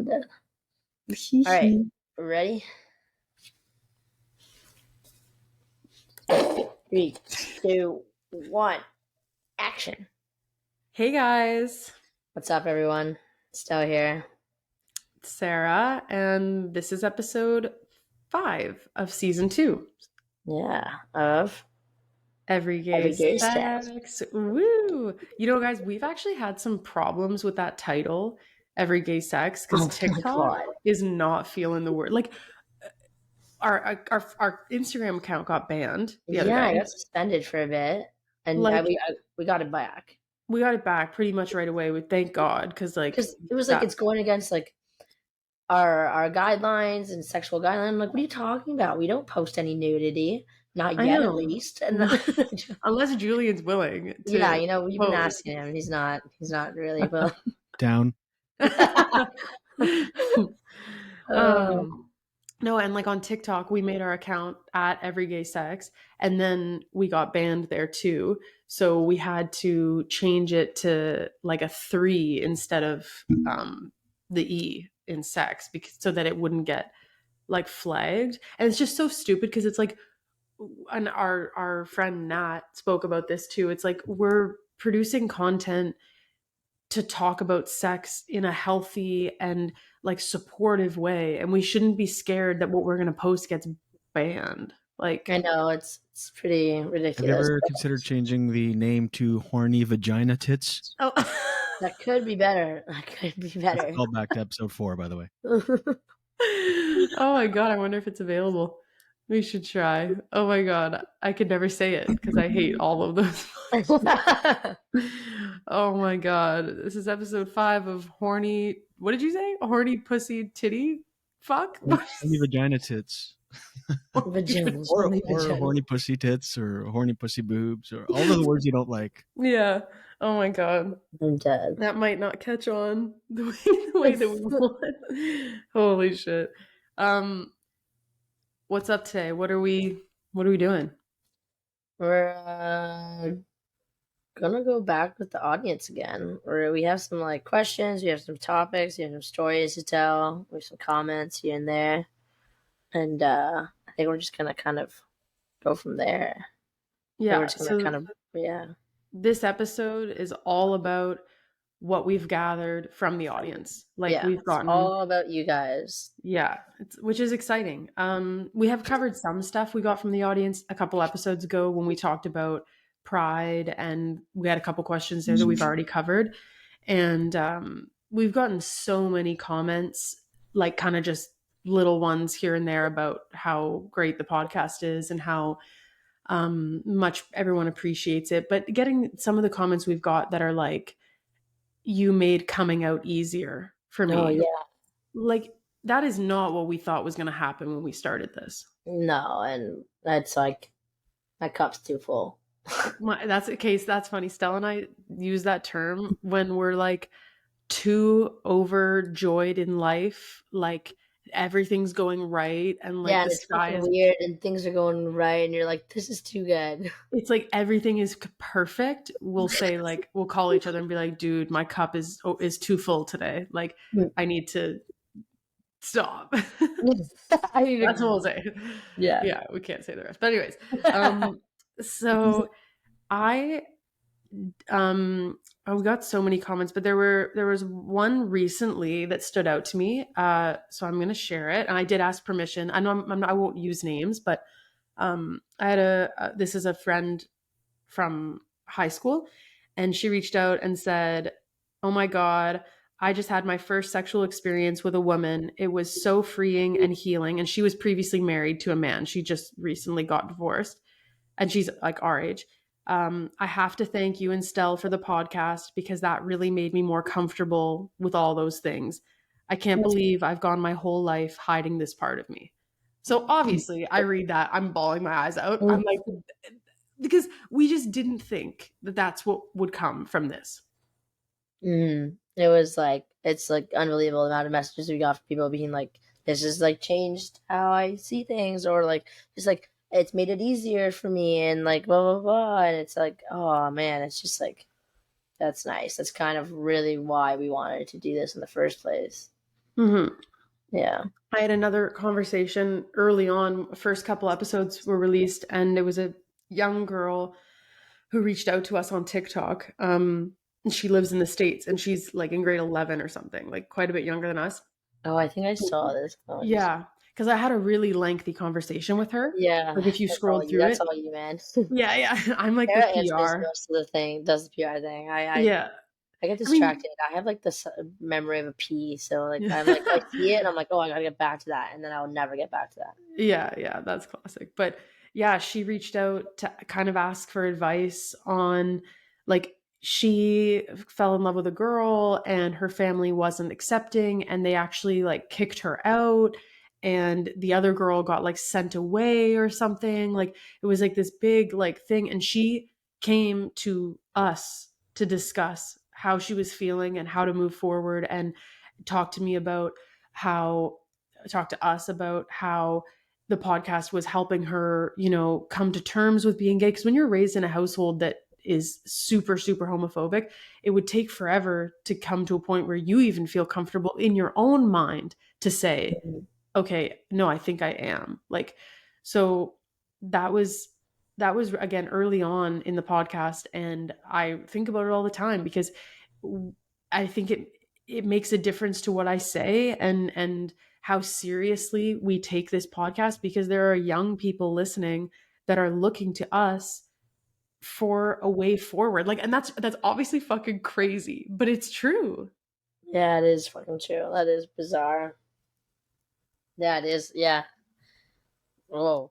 dead. All right, ready? 3, 2, 1, action. Hey guys, What's up, everyone? Stella here. it's Sarah, and this is episode 5 of season 2. Yeah, of Every Gay Sex. Woo! You know, guys, we've actually had some problems with that title, Every Gay Sex, because TikTok is not feeling the word. Like, our Instagram account got banned the other day. I got suspended for a bit, and Like, we got it back. We got it back pretty much right away. Thank God, because it was like it's going against like our guidelines and sexual guidelines. I'm like, what are you talking about? We don't post any nudity, not yet, at least. And unless Julian's willing. We've been asking him. He's not really willing. Down. No, and like on TikTok, we made our account at Every Gay Sex, and then we got banned there too. So we had to change it to like a 3 instead of the E in sex, so that it wouldn't get like flagged. And it's just so stupid because it's like, and our friend Nat spoke about this too. It's like we're producing content to talk about sex in a healthy and like supportive way, and we shouldn't be scared that what we're going to post gets banned. Like, I know it's pretty ridiculous. Have you ever considered changing the name to Horny Vagina Tits? Oh, that could be better. Call back to episode 4, by the way. Oh my God, I wonder if it's available. We should try. Oh my God, I could never say it because I hate all of those. Oh my God, this is episode 5 of Horny. What did you say? Horny Pussy Titty Fuck? Horny Vagina Tits. Or horny pussy tits, or horny pussy boobs, or all of the words you don't like. Yeah. Oh my God. I'm dead. That might not catch on the way that we want. Holy shit. What's up today? What are we doing? We're gonna go back with the audience again. We have some like questions, we have some topics, we have some stories to tell, we have some comments here and there. And I think we're just gonna kind of go from there. Yeah. We're just gonna This episode is all about what we've gathered from the audience. Like we've gotten all about you guys. Yeah, which is exciting. We have covered some stuff we got from the audience a couple episodes ago when we talked about Pride, and we had a couple questions there that we've already covered. And we've gotten so many comments, like kind of just little ones here and there about how great the podcast is and how much everyone appreciates it. But getting some of the comments we've got that are like, you made coming out easier for me. Oh, yeah. Like, that is not what we thought was going to happen when we started this. No, and that's like, my cup's too full. That's the case. That's funny. Stella and I use that term when we're like too overjoyed in life, like everything's going right, and like the sky is weird and things are going right, and you're like, this is too good. It's like everything is perfect. We'll say, like, we'll call each other and be like, dude, my cup is too full today. Like, I need to stop. That's what we'll say. Yeah, we can't say the rest. But anyways, so we got so many comments, but there was one recently that stood out to me. So I'm going to share it. And I did ask permission. I know I won't use names, but I had this is a friend from high school, and she reached out and said, "Oh my God, I just had my first sexual experience with a woman. It was so freeing and healing." And she was previously married to a man. She just recently got divorced, and she's like our age. I have to thank you and Stell for the podcast, because that really made me more comfortable with all those things. I can't believe I've gone my whole life hiding this part of me. So obviously I read that, I'm bawling my eyes out. I'm like, because we just didn't think that that's what would come from this. It was like, it's like unbelievable the amount of messages we got from people being like, this has like changed how I see things, or like, just like, it's made it easier for me, and like blah blah blah. And it's like, oh man, it's just like, that's nice. That's kind of really why we wanted to do this in the first place. Mm-hmm. Yeah. I had another conversation early on. First couple episodes were released, and it was a young girl who reached out to us on TikTok. She lives in the States, and she's like in grade 11 or something, like quite a bit younger than us. Oh, I think I saw this. Oh, Yeah, because I had a really lengthy conversation with her. yeah. Like if you That's all scrolled you. through That's it, all you, man. yeah, yeah. I'm like the Sarah answers PR. most of the thing. Does the PR thing. Yeah, I get I mean, distracted. I have like this memory of a pea, so like I'm like I see it and I'm like, oh, I gotta get back to that, and then I'll never get back to that. yeah, yeah, that's classic. But yeah, she reached out to kind of ask for advice on like she fell in love with a girl and her family wasn't accepting and they actually like kicked her out and the other girl got like sent away or something. Like it was like this big like thing and she came to us to discuss how she was feeling and how to move forward and talk to me about how talk to us about how the podcast was helping her, you know, come to terms with being gay. Because when you're raised in a household that is super, super homophobic, it would take forever to come to a point where you even feel comfortable in your own mind to say, Mhm. okay, no, I think I am. Like, so that was again early on in the podcast and I think about it all the time because I think it makes a difference to what I say and how seriously we take this podcast because there are young people listening that are looking to us for a way forward. Like and that's obviously fucking crazy, but it's true. Yeah, it is fucking true. That is bizarre. Yeah, it is. Yeah. Whoa.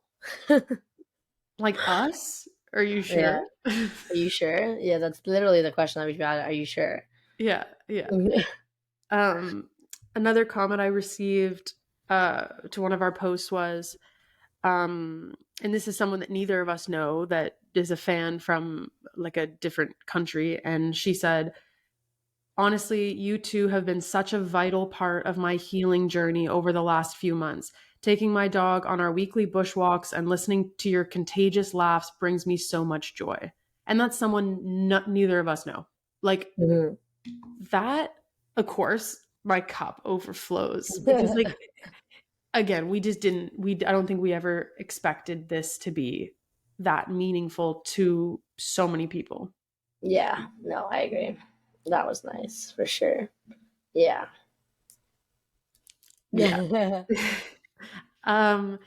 Like us? Are you Yeah. sure? Are you sure? Yeah, that's literally the question I was about. Are you sure? Yeah, yeah. Um, another comment I received to one of our posts was, and this is someone that neither of us know that is a fan from like a different country, and she said, honestly, you two have been such a vital part of my healing journey over the last few months. Taking my dog on our weekly bushwalks and listening to your contagious laughs brings me so much joy. And that's someone neither of us know. Like, Mhm. that, of course, my cup overflows because, like, again, we just didn't, I don't think we ever expected this to be that meaningful to so many people. Yeah, no, I agree. That was nice for sure. Yeah. Yeah. Yeah. um,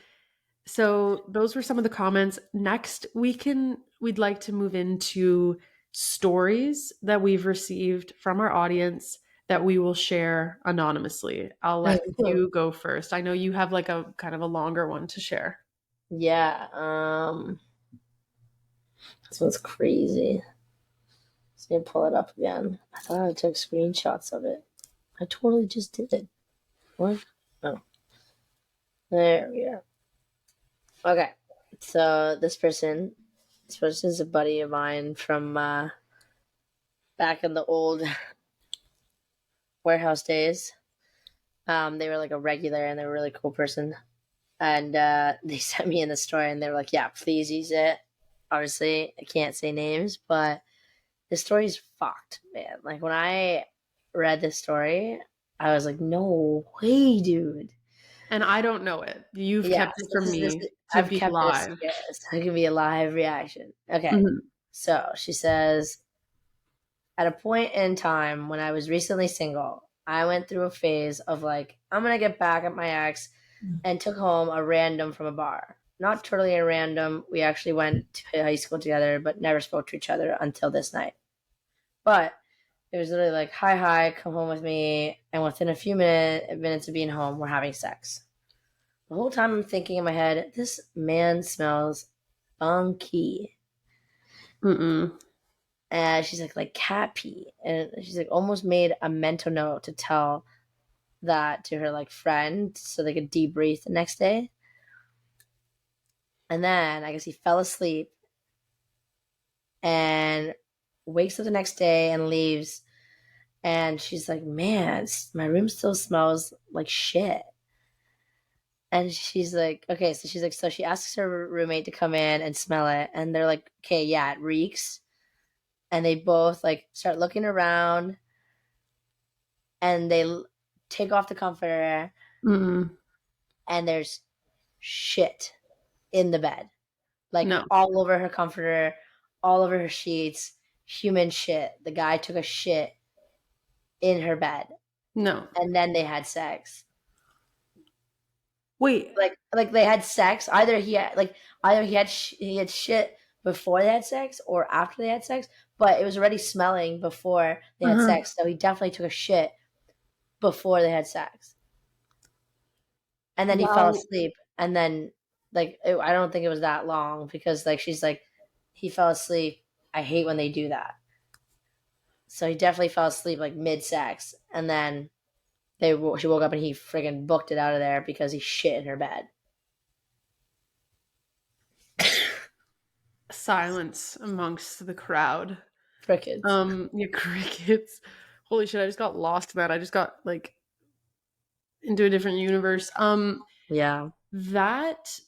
so those were some of the comments. Next, we'd like to move into stories that we've received from our audience that we will share anonymously. I'll let you go first. I know you have like a kind of a longer one to share. Yeah. This one's crazy. Let me pull it up again. I thought I took screenshots of it. I totally just did. What? Oh, there we go. Okay. So this person's a buddy of mine from back in the old warehouse days. They were like a regular and they were a really cool person. And they sent me in the story and they were like, yeah, please use it. Obviously, I can't say names, but the story's fucked, man. Like when I read this story, I was like, no way, dude. And I don't know it. You've Yeah, kept it so from this me is to I've be kept this, live. yes, it can be a live reaction. Okay. Mhm. So she says, at a point in time when I was recently single, I went through a phase of like, I'm gonna get back at my ex and took home a random from a bar. Not totally a random. We actually went to high school together, but never spoke to each other until this night. But it was literally like, hi, hi, come home with me. And within a few minutes of being home, we're having sex. The whole time I'm thinking in my head, this man smells funky. Mm-mm. And she's like cat pee. And she's like almost made a mental note to tell that to her like friend so they could debrief the next day. And then I guess he fell asleep and wakes up the next day and leaves. And she's like, man, my room still smells like shit. And she's like, okay, so she's like, so she asks her roommate to come in and smell it. And they're like, okay, yeah, it reeks. And they both like start looking around and take off the comforter, Mm-mm. and there's shit in the bed, like No. all over her comforter, all over her sheets, human shit. The guy took a shit in her bed, No. and then they had sex. Wait. Like they had sex. Either he had shit before they had sex or after they had sex, but it was already smelling before they had Uh-huh. sex. So he definitely took a shit before they had sex, and then he fell Wow. asleep. And then I don't think it was that long because like she's like he fell asleep. I hate when they do that. So he definitely fell asleep like mid sex, and then she woke up and he friggin' booked it out of there because he shit in her bed. Silence amongst the crowd. Crickets. Yeah, crickets. Holy shit, I just got lost in that. I just got like into a different universe. Yeah. That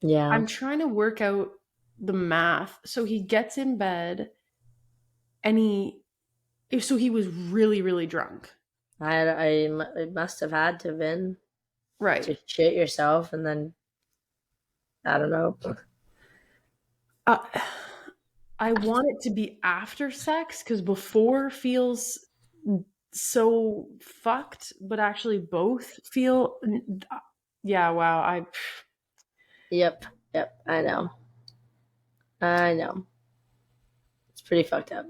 Yeah. I'm trying to work out the math. So he gets in bed and so he was really, really drunk. It must have had to have been Right. to shit yourself and then I don't know. Uh, I want it to be after sex because before feels so fucked, but actually both feel. Yeah, wow. Yep. Yep. I know. I know. It's pretty fucked up.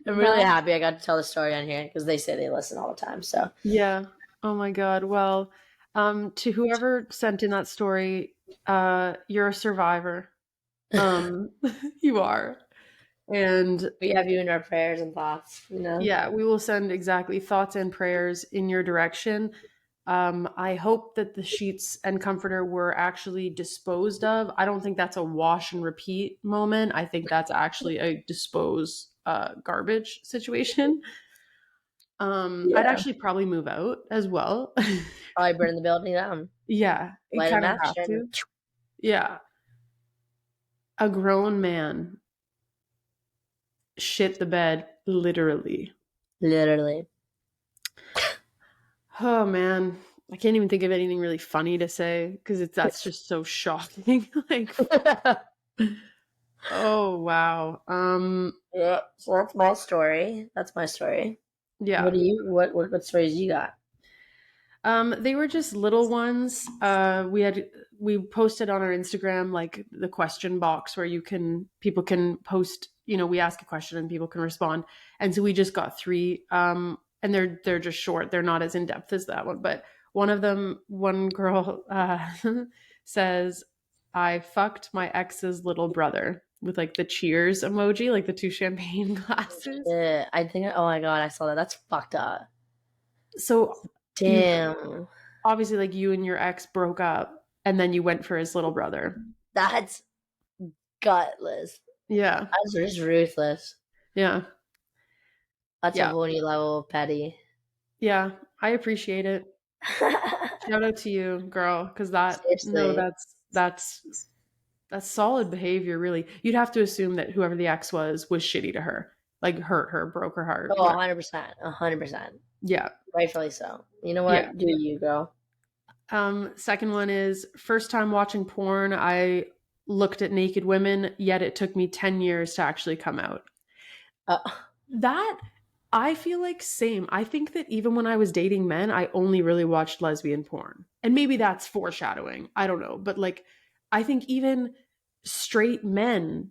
I'm really That, happy I got to tell the story on here because they say they listen all the time. So yeah. Oh my God. Well, to whoever sent in that story, you're a survivor. Um, you are. And we have you in our prayers and thoughts, you know? yeah, we will send exactly thoughts and prayers in your direction. I hope that the sheets and comforter were actually disposed of. I don't think that's a wash and repeat moment. I think that's actually a dispose garbage situation. I'd Yeah. actually probably move out as well. Probably burn the building down. Yeah, it Light a kind of match have and to. Yeah, a grown man shit the bed literally. literally. Oh man, I can't even think of anything really funny to say because that's just so shocking. Like, oh wow. Yeah. So that's my story. That's my story. Yeah. What stories you got? They were just little ones. We posted on our Instagram like the question box where people can post, we ask a question and people can respond. And so we just got 3. And they're just short. They're not as in depth as that one. But one girl says, I fucked my ex's little brother with like the cheers emoji, like the 2 champagne glasses. Yeah, I think. Oh my god, I saw that. That's fucked up. So you Damn, obviously like you and your ex broke up and then you went for his little brother. that's gutless. Yeah. That's just ruthless. Yeah. That's a Yeah. whole new level of petty. Yeah. I appreciate it. Shout out to you, girl, because Seriously. that's solid behavior, really. You'd have to assume that whoever the ex was shitty to her, like hurt her, broke her heart, Oh, whatever. 100%. 100%. Yeah. Rightfully so. You know Yeah. what? Do you, girl? Second one is first time watching porn. I looked at naked women, yet it took me 10 years to actually come out. Uh, That I feel like same. I think that even when I was dating men, I only really watched lesbian porn. And maybe that's foreshadowing. I don't know. But like I think even straight men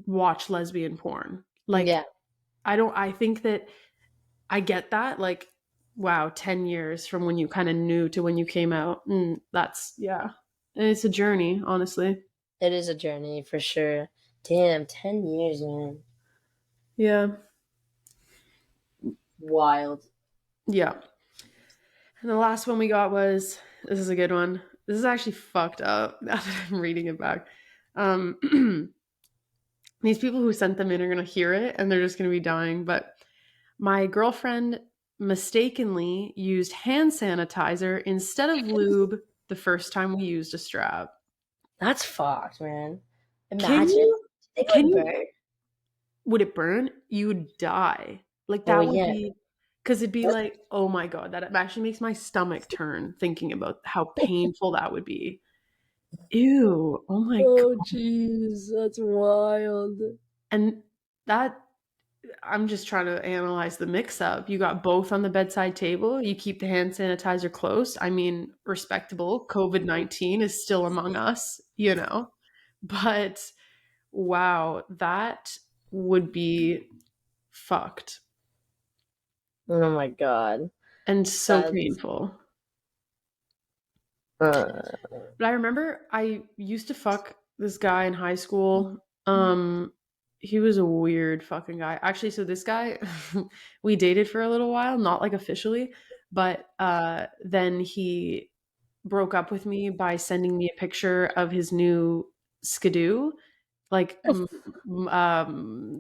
watch lesbian porn. Like yeah. I think that I get that like wow, 10 years from when you kind of knew to when you came out. That's yeah. And it's a journey, honestly. It is a journey for sure. Damn, 10 years, man. Yeah. Wild. Yeah. And the last one we got was this is a good one. This is actually fucked up now that I'm reading it back. These people who sent them in are going to hear it and they're just going to be dying. But my girlfriend mistakenly used hand sanitizer instead of lube the first time we used a strap. That's fucked, man. Can Imagine. you? Think it Can would you? burn. Would it burn? You would die. Like Well, that would yeah. be Because it'd be like, oh my God, that actually makes my stomach turn thinking about how painful that would be. Ew. Oh my Oh, God. jeez, that's wild. And that, I'm just trying to analyze the mix up. You got both on the bedside table. You keep the hand sanitizer close. I mean, respectable. COVID-19 is still among us, you know? But wow, that would be fucked Oh my god. and so That's painful. uh, But I remember I used to fuck this guy in high school. He was a weird fucking guy. Actually, so this guy, we dated for a little while, not like officially, but then he broke up with me by sending me a picture of his new skidoo, like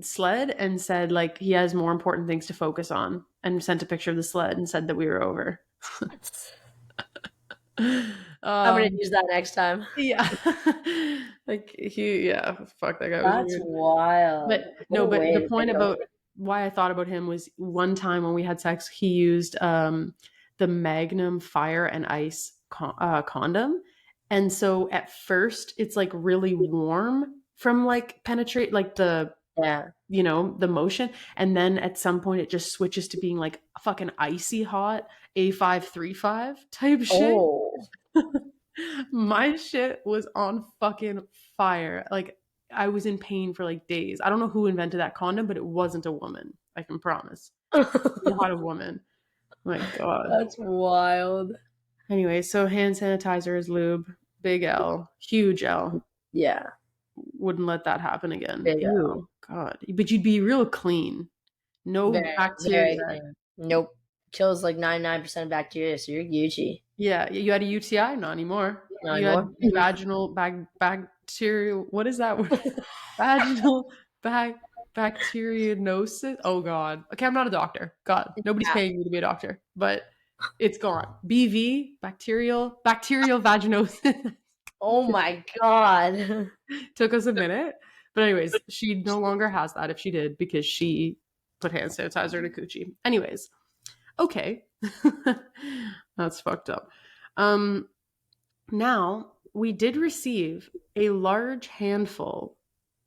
sled, and said like he has more important things to focus on, and sent a picture of the sled and said that we were over. I'm gonna um use that next time. Yeah. Like yeah, fuck, that guy was That's weird. wild. But What no, a but way the to point think of about why I thought about him was one time when we had sex, he used the Magnum Fire and Ice condom. And so at first it's like really warm from like penetrate like the it. Yeah. the motion, and then at some point it just switches to being like fucking icy hot A535 type shit. Oh. My shit was on fucking fire. Like I was in pain for like days. I don't know who invented that condom, but it wasn't a woman. I can promise. Not a woman. My God. That's wild. Anyway, so hand sanitizer is lube. Big L. Huge L. Yeah. Wouldn't let that happen again. Big L. Ew. God. But you'd be real clean. No Very, very bacteria. clean. Nope. Kills like 99% of bacteria, so you're Gucci. Yeah, you had a UTI? Not anymore. Not You had anymore. vaginal bacterial. What is that word? Vaginal bacteriosis. Oh God. Okay, I'm not a doctor. God, nobody's Yeah. paying me to be a doctor, but it's gone. BV, bacterial vaginosis. Oh my god. Took us a minute, but anyways, she no longer has that. If she did, because she put hand sanitizer in a coochie. Anyways, okay, that's fucked up. Now we did receive a large handful,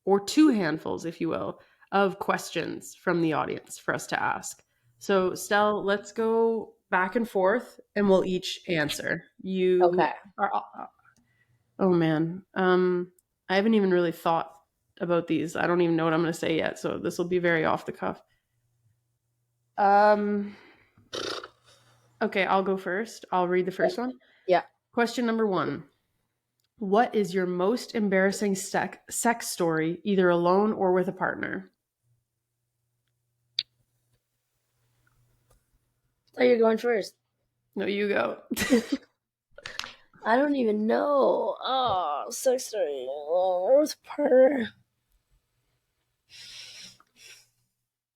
or two handfuls, if you will, of questions from the audience for us to ask. So, Stell, let's go back and forth, and we'll each answer. You Okay. are. Oh man, I haven't even really thought about these. I don't even know what I'm going to say yet, so this will be very off the cuff. Okay, I'll go first. I'll read the first one. Yeah. Question number 1. What is your most embarrassing sex story, either alone or with a partner? Oh, you're going first. No, you go. I don't even know. Oh, sex story. Oh, where's partner?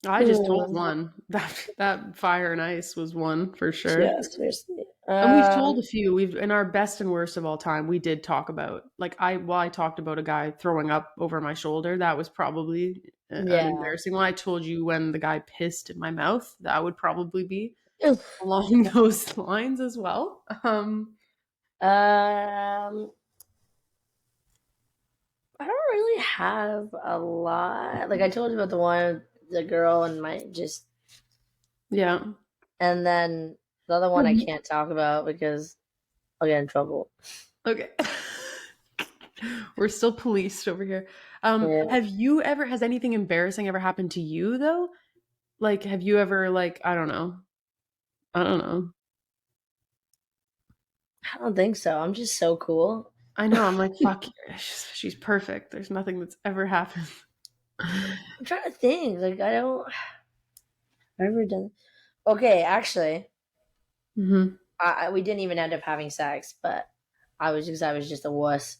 I just told one. That fire and ice was one for sure. Yeah, seriously. And we've told a few. We've in our best and worst of all time. We did talk about like I talked about a guy throwing up over my shoulder. That was probably an embarrassing one. I told you when the guy pissed in my mouth. That would probably be along those lines as well. I don't really have a lot. Like I told you about the girl and my just Yeah. and then the other one I can't talk about because I'll get in trouble. Okay. We're still policed over here. Yeah. Has anything embarrassing ever happened to you though? Like, have you ever like, I don't know. I don't think so. I'm just so cool. I know. I'm like, fuck. She's perfect. There's nothing that's ever happened. I'm trying to think. Like I don't. I've never done. Okay, actually, we didn't even end up having sex, but I was just a wuss.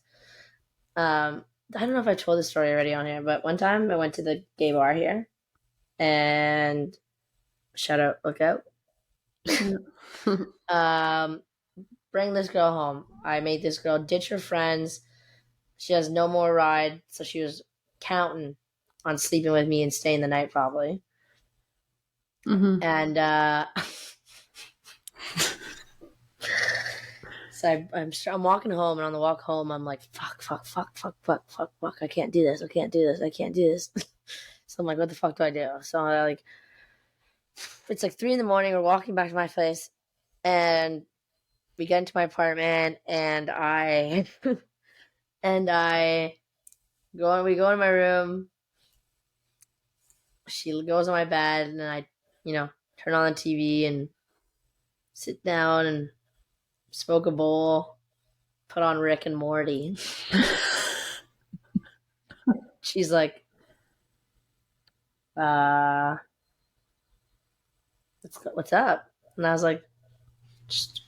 I don't know if I told this story already on here, but one time I went to the gay bar here, and Shoutout, look out. Bring this girl home. I made this girl ditch her friends. She has no more ride, so she was counting on sleeping with me and staying the night probably. Mm-hmm. And so I'm walking home, and on the walk home, I'm like, fuck, I can't do this. So I'm like, what the fuck do I do? So I like, it's like 3 a.m. We're walking back to my place, and we get into my apartment, and I and I we go in my room. She goes on my bed, and I, turn on the TV and sit down and smoke a bowl, put on Rick and Morty. She's like, what's up? And I was like, just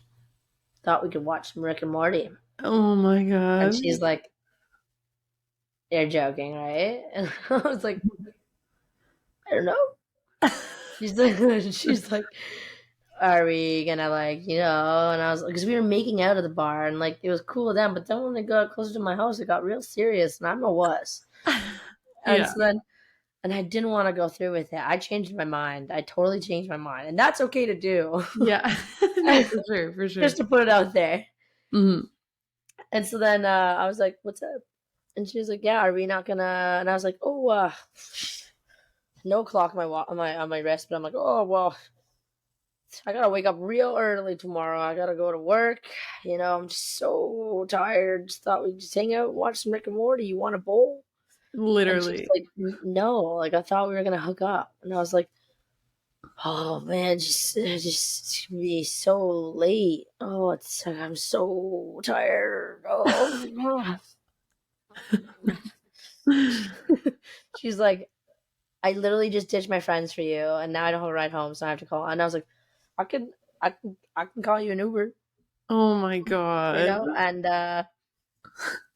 thought we could watch some Rick and Morty. Oh my And god. she's like, you're joking, right? And I was like, I don't know. she's like, are we gonna And I was like, because we were making out at the bar, and like it was cool then, but then when it got closer to my house, it got real serious, and I'm a wuss. And Yeah. so then, and I didn't want to go through with it. I changed my mind. I totally changed my mind, and that's okay to do. Yeah. No, for sure. Just to put it out there. Mm-hmm. And so then I was like, "What's up?" And she was like, "Yeah, are we not gonna?" And I was like, "Oh, no clock on my wrist," but I'm like, "Oh well, I gotta wake up real early tomorrow. I gotta go to work. I'm just so tired. Just thought we'd just hang out and watch some Rick and Morty. You want a bowl?" And she's Literally. like, "No, like I thought we were gonna hook up." And I was like, "Oh man, just be so late. Oh, I'm so tired. Oh." She's like, "I literally just ditched my friends for you, and now I don't have a ride home, so I have to call." And I was like, I can call you an Uber, Oh my god.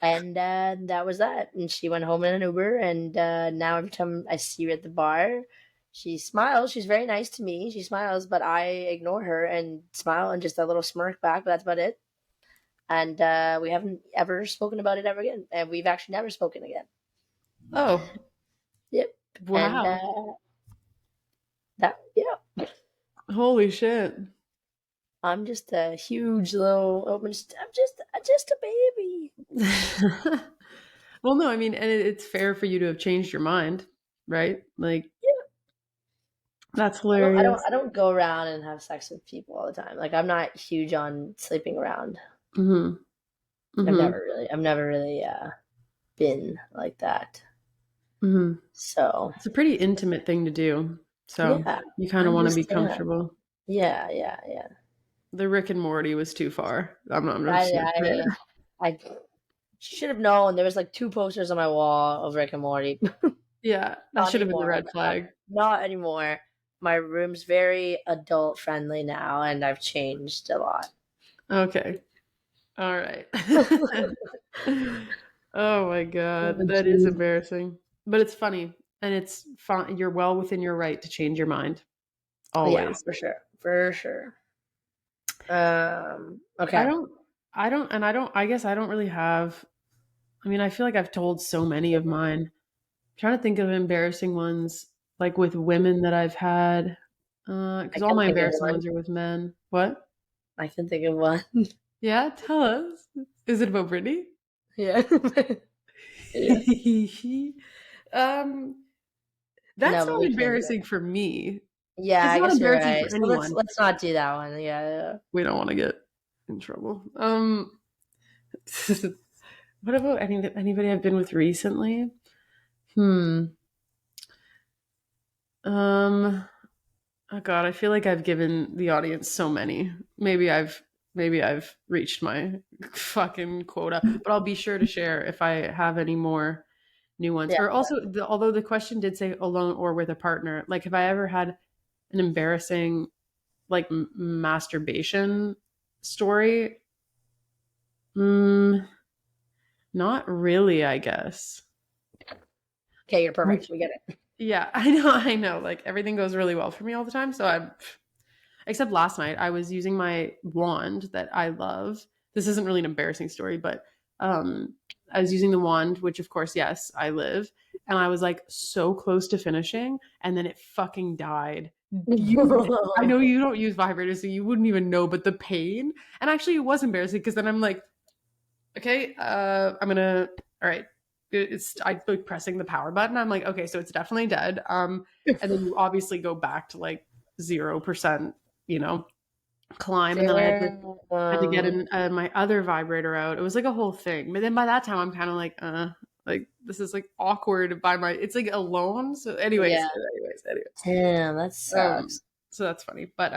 and that was that. And she went home in an Uber, and now every time I see her at the bar, she smiles. She's very nice to me. She smiles, but I ignore her and smile and just a little smirk back. But that's about it. And we haven't ever spoken about it ever again, and we've actually never spoken again. Oh. Yep. And Wow. yeah. Holy shit. I'm just a huge little open. I'm just a baby. Well, no, I mean, and it's fair for you to have changed your mind, right? Like, Yeah. that's I don't. I don't. hilarious. I don't go around and have sex with people all the time. Like I'm not huge on sleeping around. Mm-hmm. I've Mm-hmm. never really. I've never really been like that. Mm-hmm. So It's a pretty intimate thing to do. So yeah, you kind of I'm want to just be comfortable. yeah. The Rick and Morty was too far. I'm I just gonna say I it. I should have known. There was like 2 posters on my wall of Rick and Morty. Yeah, that Not should have been the anymore. red flag. Not anymore. My room's very adult friendly now, and I've changed a lot. Okay. All right. Oh my god, Oh, that is geez. embarrassing. But it's funny, and it's fun. You're well within your right to change your mind. Yeah, Always. for sure. For sure. I Okay. don't I guess I don't really have I mean, I feel like I've told so many of mine. I'm trying to think of embarrassing ones like with women that I've had. I Because all can my think of embarrassing one. ones are with men. What? I can think of one. Yeah, tell us. Is it about Brittany? Yeah. Yeah. um, that's No, but not we can't do that. embarrassing for me. Yeah, It's I not guess you're embarrassing right. for So let's anyone. let's not do that one. Yeah. We don't want to get in trouble. What about anybody I've been with recently? Hmm. Um. Oh God, I feel like I've given the audience so many. Maybe I've reached my fucking quota, but I'll be sure to share if I have any more new ones. Yeah. Or also, although the question did say alone or with a partner, like have I ever had an embarrassing like masturbation story? Mm, not really, I guess. Okay, you're Like, perfect. We get it. yeah, I know. Like everything goes really well for me all the time. So I'm, except last night, I was using my wand that I love. This isn't really an embarrassing story, but I was using the wand, which of course, yes, I live. And I was like so close to finishing, and then it fucking died I know you don't use vibrators, so you wouldn't even know, but the pain, and actually it was embarrassing because then I'm like, okay, I'm gonna, all right, I like pressing the power button. I'm like, okay, so it's definitely dead. And then you obviously go back to like 0%, climb, and then I had to get my other vibrator out. It was like a whole thing. But then by that time, I'm kind of like this is like awkward by it's like alone. So anyways. Damn, that sucks. So that's funny. But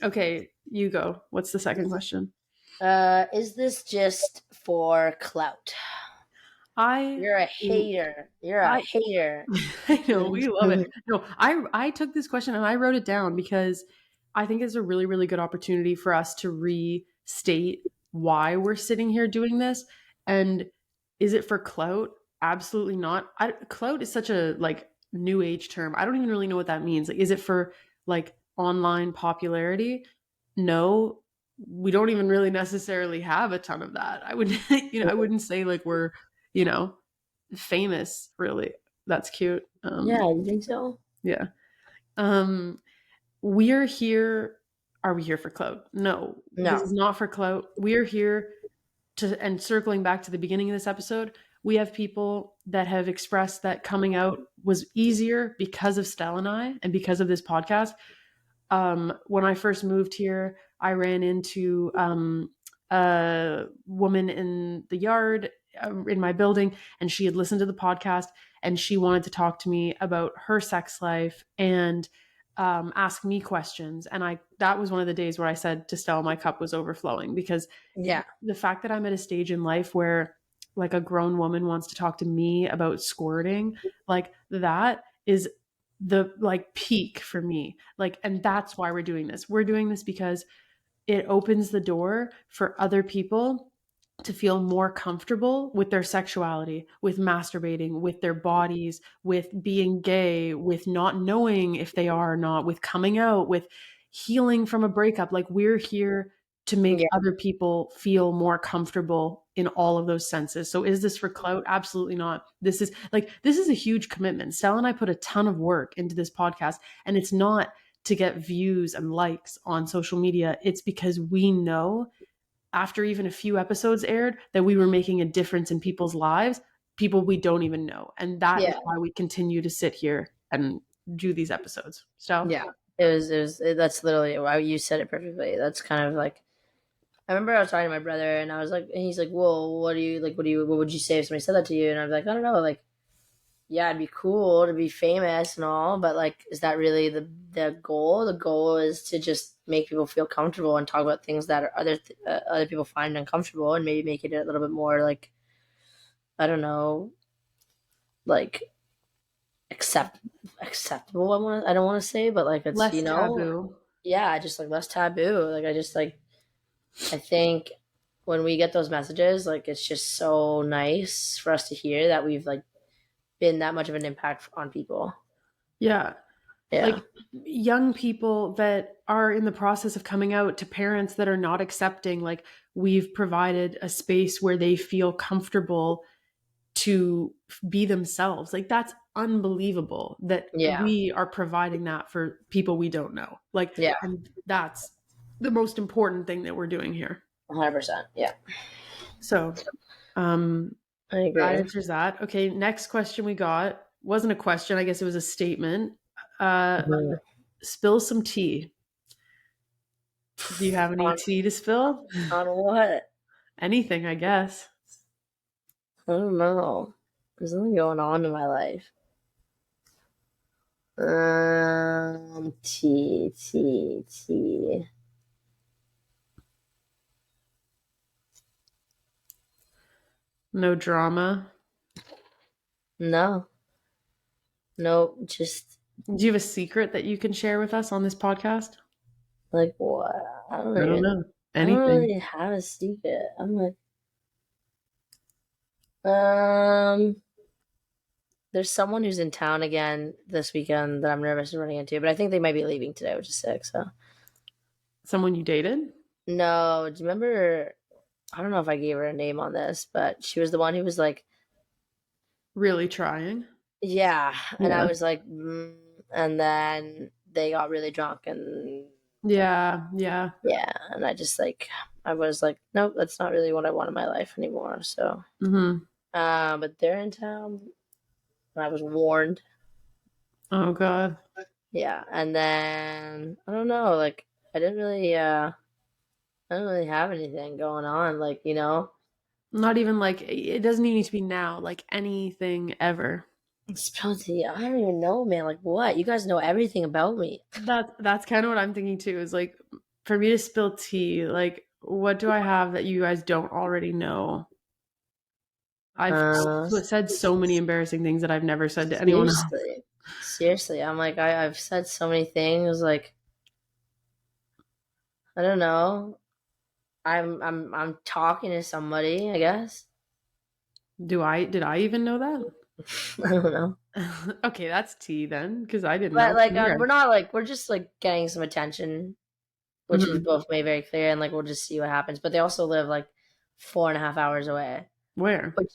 okay, you go. What's the second question? Is this just for clout? You're a hater. You're a hater. I know, we love it. No, I took this question and I wrote it down because I think it's a really, really good opportunity for us to restate why we're sitting here doing this. And is it for clout? Absolutely not. Clout is such a like new age term. I don't even really know what that means. Like, is it for like online popularity? No, we don't even really necessarily have a ton of that. I would, I wouldn't say like we're, famous, really. That's cute. Yeah, you think so? Yeah. We're here. Are we here for clout? No, this is not for clout. We're here and circling back to the beginning of this episode, we have people that have expressed that coming out was easier because of Stella and I and because of this podcast. When I first moved here, I ran into a woman in the yard in my building, and she had listened to the podcast and she wanted to talk to me about her sex life and ask me questions. And that was one of the days where I said to Stella, my cup was overflowing, because the fact that I'm at a stage in life where like a grown woman wants to talk to me about squirting, like that is the like peak for me. Like, and that's why we're doing this. We're doing this because it opens the door for other people to feel more comfortable with their sexuality, with masturbating, with their bodies, with being gay, with not knowing if they are or not, with coming out, with healing from a breakup. Like, we're here to make other people feel more comfortable in all of those senses. So is this for clout? Absolutely not. This is a huge commitment. Stella and I put a ton of work into this podcast, and it's not to get views and likes on social media. It's because we know after even a few episodes aired that we were making a difference in people's lives, people we don't even know. And that is why we continue to sit here and do these episodes. So that's literally why you said it perfectly. That's kind of like, I remember I was talking to my brother and I was like, and he's like, well, what would you say if somebody said that to you? And I was like, I don't know, like, yeah, it'd be cool to be famous and all, but like, is that really the goal? The goal is to just make people feel comfortable and talk about things that are other people find uncomfortable, and maybe make it a little bit more like, I don't know, like acceptable. I don't want to say, but like it's less taboo. Yeah, just like less taboo. Like I think when we get those messages, like it's just so nice for us to hear that we've like been that much of an impact on people. Yeah. Like young people that are in the process of coming out to parents that are not accepting, like we've provided a space where they feel comfortable to be themselves. Like that's unbelievable that we are providing that for people we don't know. Like, and that's the most important thing that we're doing here. 100%. Yeah. So, I agree. That answers that. Okay, next question we got wasn't a question. I guess it was a statement. Spill some tea. Do you have any tea to spill? On what? Anything, I guess. I don't know. There's nothing going on in my life. Tea. No drama? No, just... Do you have a secret that you can share with us on this podcast? Like what? I don't know. Anything. I don't really have a secret. I'm like... There's someone who's in town again this weekend that I'm nervous of running into, but I think they might be leaving today, which is sick, so... Someone you dated? No, do you remember... I don't know if I gave her a name on this, but she was the one who was like... Really trying? Yeah, and I was like... And then they got really drunk and Yeah. and I was like, nope, that's not really what I want in my life anymore. So, Mm-hmm. but they're in town, and I was warned. Oh God. Yeah, and then I don't know, like I didn't really, I don't really have anything going on, like Not even like it doesn't even need to be now, like anything ever. spill tea. I don't even know, man. Like what? You guys know everything about me. That's kind of what I'm thinking too, is like for me to spill tea, like what do I have that you guys don't already know? I've Uh, said so many embarrassing things that I've never said to anyone else. seriously, I'm like I've said so many things. Like I don't know. I'm talking to somebody. I guess. Did I even know that? I don't know. Okay, that's tea then, because I didn't But know. like Okay. we're not like we're just like getting some attention, which is Mhm. both made very clear, and like we'll just see what happens. But they also live like 4.5 hours away, Where? which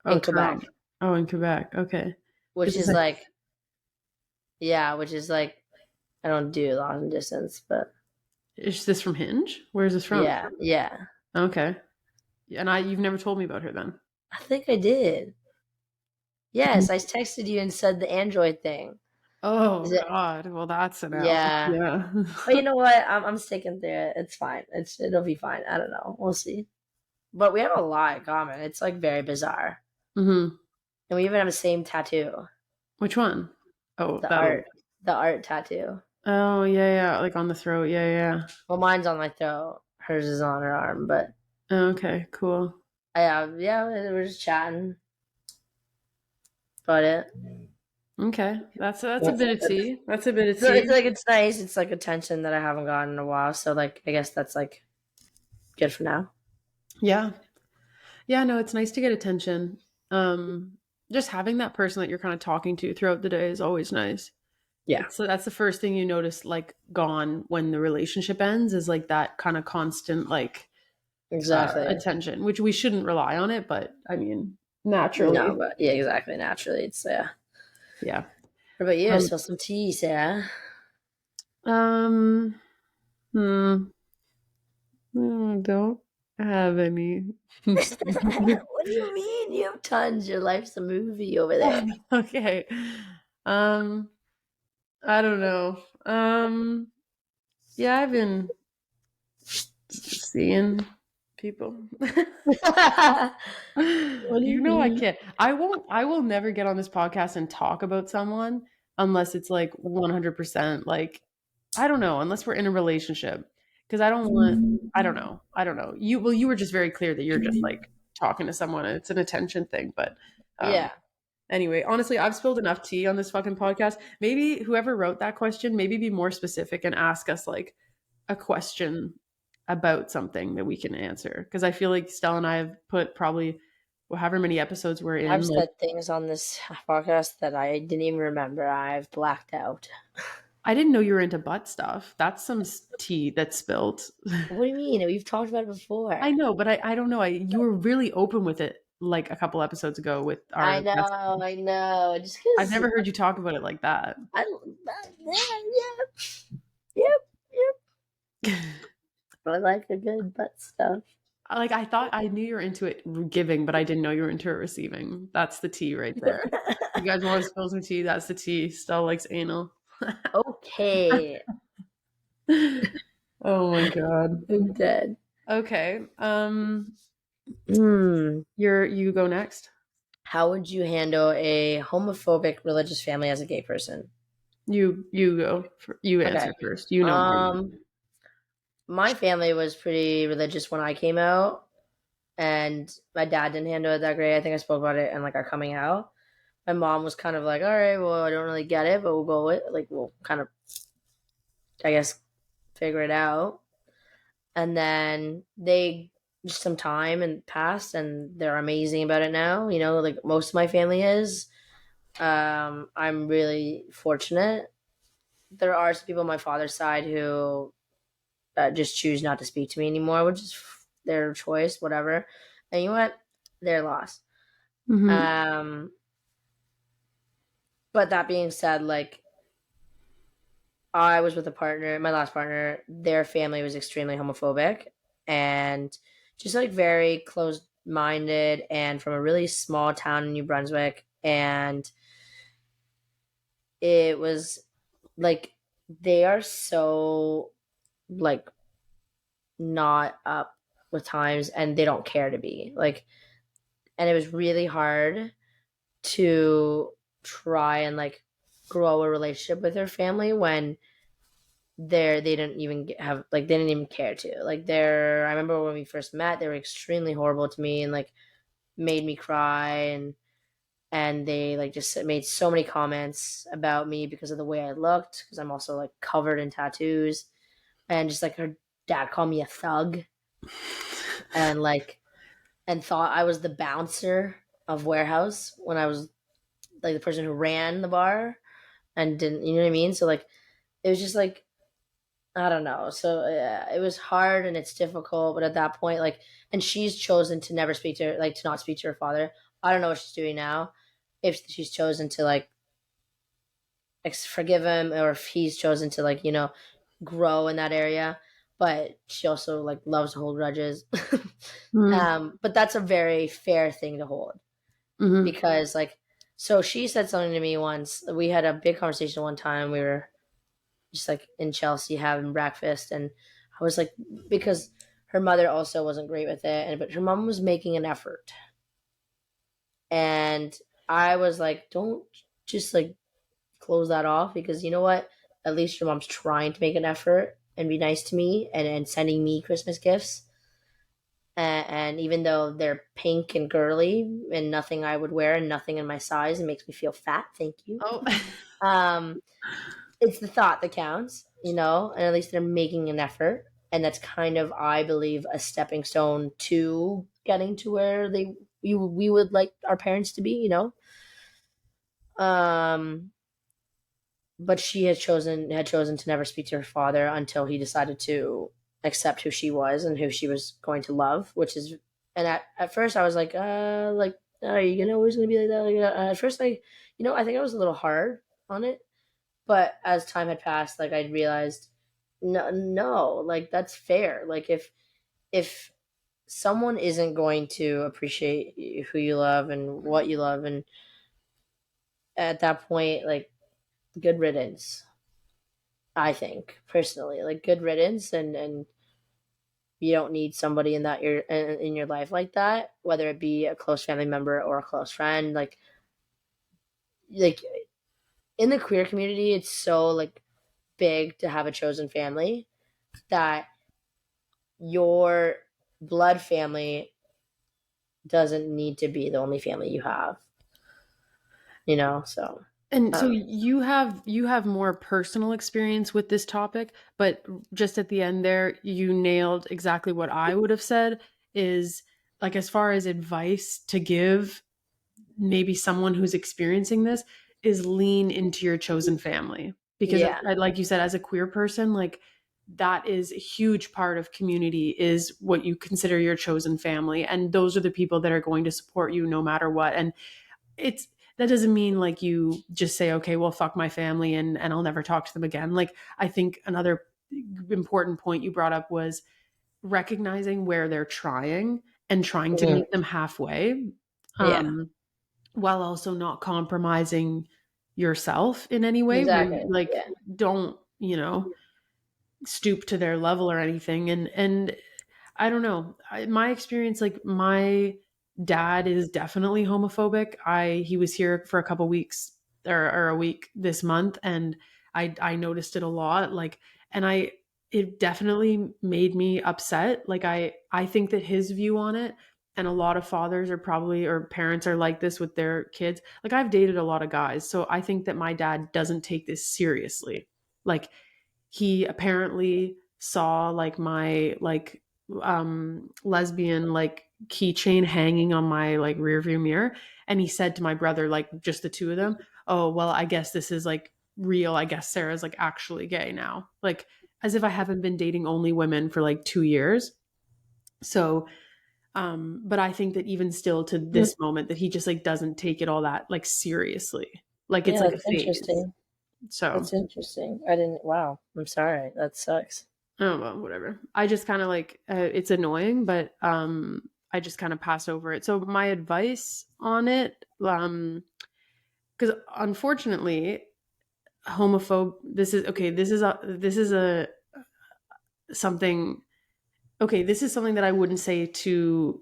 Oh, in Quebec, Toronto. Oh, in Quebec. Okay. which Is this is like yeah, which is like I don't do long distance, but is this from Hinge? Where is this from? yeah. Okay. And you've never told me about her then. I think I did. Yes, I texted you and said the Android thing. Oh Is it? God. Well, that's an L. Yeah. Yeah. But you know what? I'm sticking through it. It's fine. It'll be fine. I don't know. We'll see. But we have a lot in common. It's like very bizarre. Mm-hmm. And we even have the same tattoo. Which one? Oh, The that. art. The art tattoo. Oh yeah, like on the throat. Yeah. Well, mine's on my throat. Hers is on her arm. But Okay, cool. yeah, we're just chatting about it. Okay, that's a That's, bit of tea. That's a bit of so it's tea. like it's nice. It's like attention that I haven't gotten in a while. So like I guess that's like good for now. Yeah. Yeah, no, it's nice to get attention. Just having that person that you're kind of talking to throughout the day is always nice. Yeah. It's that's the first thing you notice like gone when the relationship ends is like that kind of constant like Exactly. attention, which we shouldn't rely on it, but I mean, No, naturally. but yeah, exactly. Naturally, it's Yeah. What about you? Um, Spill some tea, Sarah. um hmm, don't have any. What do you mean? You have tons. Your life's a movie over there. Okay. Um, I don't know. Yeah, I've been seeing people. What do You you know I mean? can't. I will never get on this podcast and talk about someone unless it's like 100% like I don't know, unless we're in a relationship. Because I don't know. I don't know. You were just very clear that you're just like talking to someone and it's an attention thing, but um Yeah. anyway, honestly, I've spilled enough tea on this fucking podcast. Maybe whoever wrote that question, maybe be more specific and ask us like a question about something that we can answer. Because I feel like Stella and I have put probably however many episodes we're I've in. Like, said things on this podcast that I didn't even remember. I've blacked out. I didn't know you were into butt stuff. That's some tea that's spilled. What do you mean? We've talked about it I before. know, but I don't know. You were really open with it like a couple episodes ago with I our guest. know, I know. Just I've because never heard you talk about it like that. yeah, yep. I like a good butt stuff. Like I thought I knew you were into it giving, but I didn't know you were into it receiving. That's the tea right there. You guys want to spill some tea? That's the tea. Stella likes anal. Okay, Oh my god. I'm dead. Okay. Hmm. You go next. How would you handle a homophobic religious family as a gay person? You go. You Okay. answer first. You know mine. My family was pretty religious when I came out, and my dad didn't handle it that great. I think I spoke about it in like our coming out. My mom was kind of like, "All right, well, I don't really get it, but we'll go with like we'll kind of, I guess, figure it out." And then they just some time and passed, and they're amazing about it now. Like most of my family is. I'm really fortunate. There are some people on my father's side who just choose not to speak to me anymore, which is their choice, whatever. And you know what? Their loss. Mm-hmm. Um, but that being said, like I was with a partner, my last partner, their family was extremely homophobic and just like very closed minded and from a really small town in New Brunswick. And it was like they are so like not up with times and they don't care to be. Like, and it was really hard to try and like grow a relationship with their family when they didn't even have like they didn't even care to like they're I remember when we first met they were extremely horrible to me and like made me cry and they like just made so many comments about me because of the way I looked because I'm also like covered in tattoos and just like her dad called me a thug and like and thought I was the bouncer of warehouse when I was like the person who ran the bar and didn't you know what I mean so like it was just like I don't know. So it was hard and it's difficult, but at that point, like, and she's chosen to never speak to her, like, to not speak to her father. I don't know what she's doing now. If she's chosen to like forgive him, or if he's chosen to like grow in that area. But she also like loves to hold grudges. Mm-hmm. But that's a very fair thing to hold Mm-hmm. because like, so she said something to me once. We had a big conversation one time. We were just like in Chelsea having breakfast, and I was like, because her mother also wasn't great with it, and but her mom was making an effort, and I was like, don't just like close that off because you know what? At least your mom's trying to make an effort and be nice to me and sending me Christmas gifts. And even though they're pink and girly and nothing I would wear and nothing in my size, it makes me feel fat. Thank you. Oh. Um, it's the thought that counts, and at least they're making an effort. And that's kind of, I believe, a stepping stone to getting to where we would like our parents to be. Um, but she had chosen to never speak to her father until he decided to accept who she was and who she was going to love, which is, and at first I was like, are you gonna always gonna be like that? Like, at first, I think I was a little hard on it, but as time had passed, like I'd realized, no, no, like that's fair. Like if someone isn't going to appreciate who you love and what you love, and at that point, like good riddance. I think personally, like good riddance, and you don't need somebody in your life like that, whether it be a close family member or a close friend. Like in the queer community, it's so like big to have a chosen family that your blood family doesn't need to be the only family you have. So And I so don't know. you have more personal experience with this topic, but just at the end there, you nailed exactly what I would have said is like as far as advice to give maybe someone who's experiencing this is lean into your chosen family because Yeah, like you said as a queer person like that is a huge part of community is what you consider your chosen family and those are the people that are going to support you no matter what and it's that doesn't mean like you just say okay well fuck my family and I'll never talk to them again like I think another important point you brought up was recognizing where they're trying and trying to mhm, meet them halfway yeah, um while also not compromising yourself in any way where exactly. you, like Yeah, don't stoop to their level or anything and I don't know. My experience, like my dad is definitely homophobic. He was here for a couple weeks or a week this month, and I noticed it a lot. Like, and it definitely made me upset. Like, I think that his view on it, and a lot of fathers are probably or parents are like this with their kids. Like, I've dated a lot of guys, so I think that my dad doesn't take this seriously. Like, he apparently saw like my like lesbian like keychain hanging on my like rear view mirror and he said to my brother like just the two of them oh well I guess this is like real I guess Sarah's like actually gay now like as if I haven't been dating only women for like 2 years so but I think that even still to Mhm. this moment that he just like doesn't take it all that like seriously like it's Yeah, like a that's phase interesting. So that's interesting. I didn't. Wow, I'm sorry. That sucks. oh well, whatever. I just kind of like it's annoying, but I just kind of pass over it. So my advice on it, because unfortunately, homophobe. This is okay. This is a something. Okay, this is something that I wouldn't say to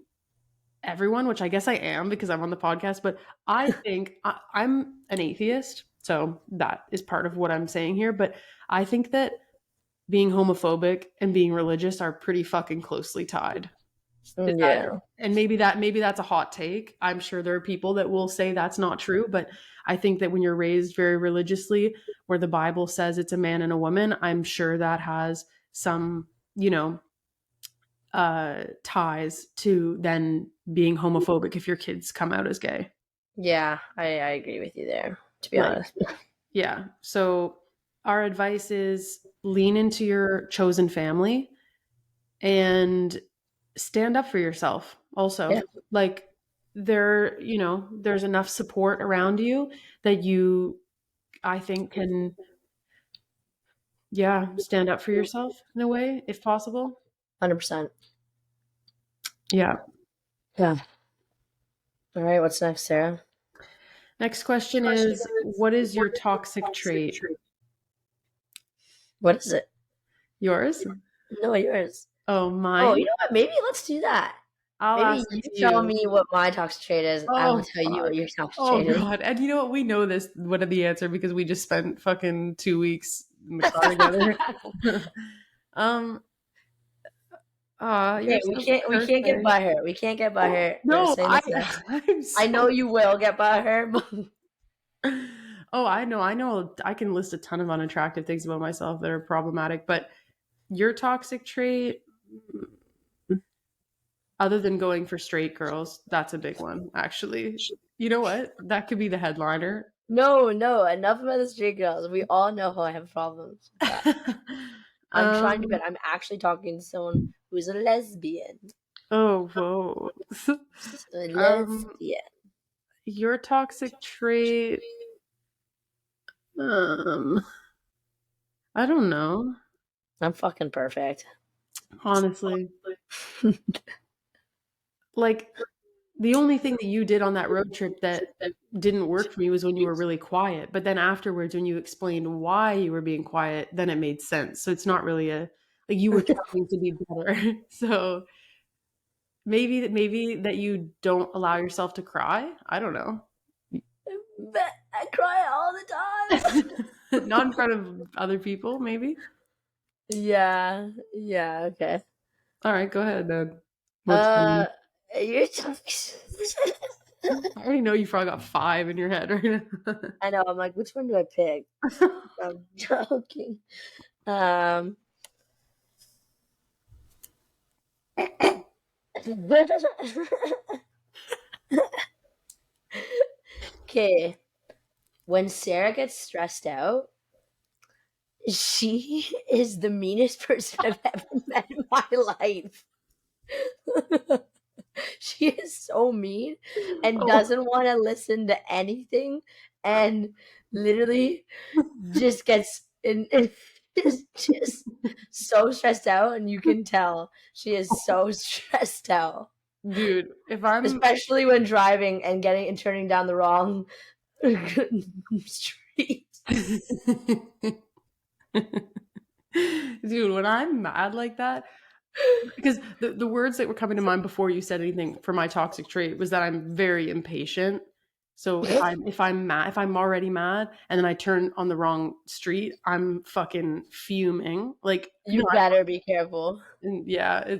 everyone, which I guess I am because I'm on the podcast. But I think I'm an atheist, so that is part of what I'm saying here. But I think that being homophobic and being religious are pretty fucking closely tied. Yeah. And maybe that's a hot take. I'm sure there are people that will say that's not true, but I think that when you're raised very religiously, where the Bible says it's a man and a woman, I'm sure that has some, ties to then being homophobic if your kids come out as gay. Yeah, I agree with you there, to be honest. Yeah. So our advice is lean into your chosen family and stand up for yourself also. Yeah. Like there's enough support around you that I think can stand up for yourself in a way if possible. 100%. Yeah. Yeah. All right, what's next, Sarah? Next question is, what is your toxic trait? What is it? Yours? No, yours. Oh, mine? Oh, you know what? Maybe let's do that. I'll Maybe ask you you. tell me what my toxic trait is, and I will tell you what your toxic trait is. Oh, God. And you know what? We know this, what the answer, because we just spent fucking 2 weeks in the car together. We can't get by her. We can't get by her. No, I know you will get by her. Oh, I know. I can list a ton of unattractive things about myself that are problematic, but your toxic trait, other than going for straight girls, that's a big one, actually. You know what? That could be the headliner. No, enough about the straight girls. We all know how I have problems with that. I'm trying to bet I'm actually talking to someone who's a lesbian. Oh, whoa. A lesbian. Your toxic trait, I don't know. I'm fucking perfect. Honestly. Like, the only thing that you did on that road trip that didn't work for me was when you were really quiet. But then afterwards, when you explained why you were being quiet, then it made sense. So it's not really you were trying to be better. So maybe that you don't allow yourself to cry. I don't know. I cry all the time. Not in front of other people, maybe. Yeah. Okay. All right, go ahead then. You're I already know you probably got 5 in your head right now. I know. I'm like, which one do I pick? I'm joking. Okay. When Sarah gets stressed out, she is the meanest person I've ever met in my life. She is so mean and doesn't want to listen to anything and literally just gets just so stressed out, and you can tell she is so stressed out. Dude, especially when driving and turning down the wrong street. Dude, when I'm mad like that, because the words that were coming to mind before you said anything for my toxic trait was that I'm very impatient. So if I'm mad, if I'm already mad and then I turn on the wrong street, I'm fucking fuming. Like, you better be careful. Yeah, I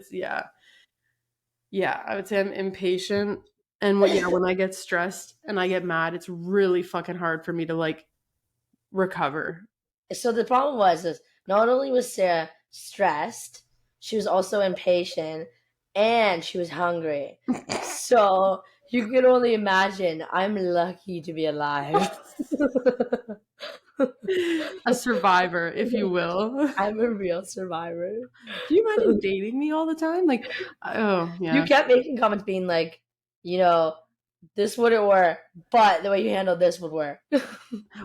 would say I'm impatient. And when I get stressed and I get mad, it's really fucking hard for me to recover. So the problem was not only was Sarah stressed, she was also impatient and she was hungry. So you can only imagine, I'm lucky to be alive. A survivor, if you will. I'm a real survivor. Do you imagine dating me all the time? Oh, yeah. You kept making comments being like, this wouldn't work, but the way you handled this would work.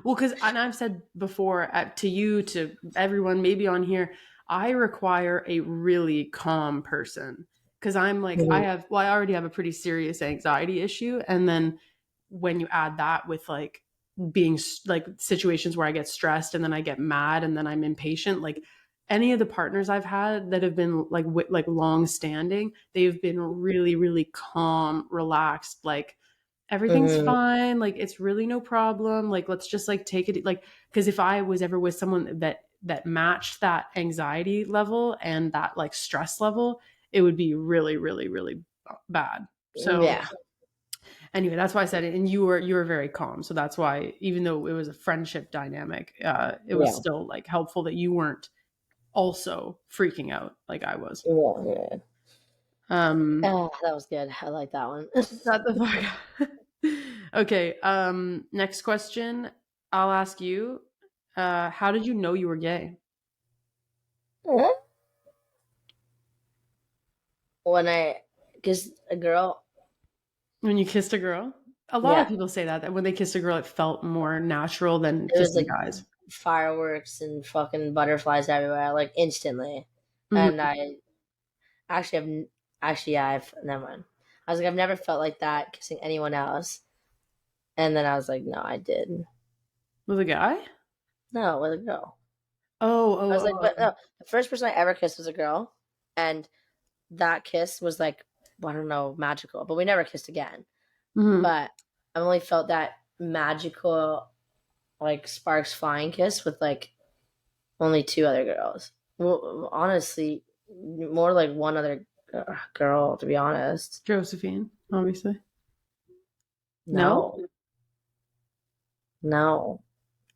Well, because, and I've said before to you, to everyone, maybe on here, I require a really calm person because I'm like, I already have a pretty serious anxiety issue. And then when you add that with like being like situations where I get stressed and then I get mad and then I'm impatient, like any of the partners I've had that have been like like long standing, they've been really, really calm, relaxed, like everything's fine, like it's really no problem, like let's just like take it, like, because if I was ever with someone that matched that anxiety level and that like stress level, it would be really, really, really bad. So Yeah. anyway, that's why I said it. And you were very calm, so that's why, even though it was a friendship dynamic, it was still like helpful that you weren't also freaking out like I was. Yeah. Oh, that was good. I like that one. Shut the fuck up. Okay. Next question. I'll ask you. How did you know you were gay? When I kissed a girl. When you kissed a girl? A lot of people say that when they kissed a girl, it felt more natural than it was kissing like guys. fireworks and fucking butterflies everywhere, like instantly. Mhm. And I I've never mind. I was like, I've never felt like that kissing anyone else. And then I was like, no, I did. With a guy? No, with a girl. I was like, Oh. but no, the first person I ever kissed was a girl, and that kiss was like, I don't know, magical. But we never kissed again. Mhm. But I've only felt that magical, like sparks flying kiss with like only two other girls. Well, honestly, more like one other girl, to be honest. Josephine, obviously. No, no,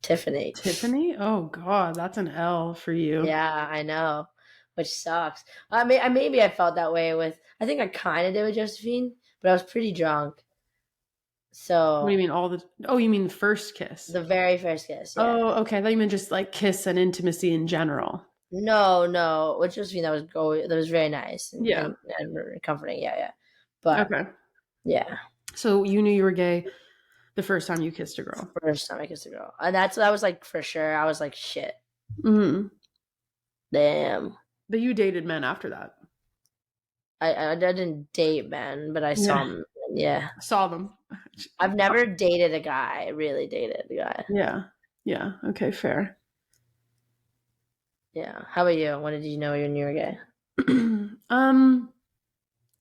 Tiffany. Tiffany? Oh God, that's an L for you. Yeah, I know, which sucks. I mean, maybe I felt that way with. I think I kind of did with Josephine, but I was pretty drunk. What do you So mean Oh, you mean the first kiss? the very first kiss, yeah. Oh, okay. I thought you meant just like kiss and intimacy in general. No, with Josephine that was very nice Yeah. and comforting. Yeah. But Okay. yeah, So you knew you were gay the first time you kissed a girl. first time I kissed a girl, and that was like for sure. I was like, shit, Mm-hmm. damn. But you dated men after that. I didn't date men, but I saw them. Yeah, Saw them. I've never dated a guy. Really dated a guy. Yeah. Okay, fair. Yeah. How about you? When did you know you were gay?